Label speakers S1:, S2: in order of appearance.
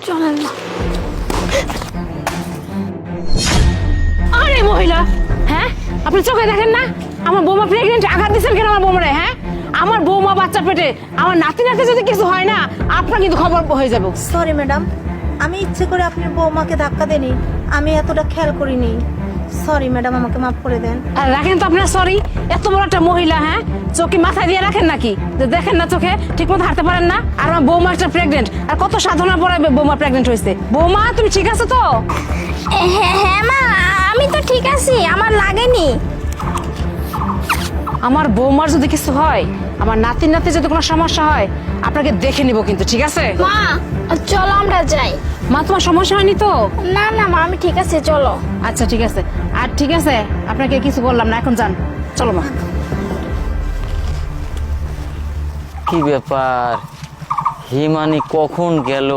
S1: চলেন মা। আরে মহিলা, হ্যাঁ আপনি চোখে দেখেন না আমার বৌমা প্রেগনেন্ট? আঘাত দিচ্ছেন কেন আমার বৌমারে? হ্যাঁ আমার বৌমা বাচ্চা পেটে, আমার নাতি নাতি যদি কিছু হয় না আপনার কিন্তু খবর হয়ে যাবে।
S2: সরি ম্যাডাম, আমি ইচ্ছে করে আপনার বৌমাকে ধাক্কা দেনি, আমি এতটা খেয়াল করিনি। সরি ম্যাডাম, আমাকে মাফ করে দেন।
S1: আর রাখেন তো আপনার সরি, এত বড় একটা মহিলা, হ্যাঁ চোখে মাথায় দিয়ে রাখেন নাকি? যে দেখেন না চোখে ঠিক মতো হাঁটতে পারেন না? আর আমার বৌমা একটা প্রেগনেন্ট, আর কত সাধনা পরে বৌমা প্রেগনেন্ট হয়েছে। বৌমা তুমি ঠিক আছো তো?
S3: হ্যাঁ হ্যাঁ মা, আমি তো ঠিক আছি, আমার লাগেনি।
S1: আমার বৌমার যদি কিছু হয়, আমার নাতি নাতি যদি কোনো সমস্যা হয় আপনাকে দেখে নিব কিন্তু, ঠিক আছে?
S3: মা চলো আমরা যাই।
S1: মা তোমার সমস্যা হয়নি তো?
S3: না না মা, আমি ঠিক আছে, চলো।
S1: আচ্ছা ঠিক আছে, আর ঠিক আছে আপনাকে কিছু বললাম না, এখন যান, চলো মা।
S4: কি ব্যাপার, হিমানি কখন গেল?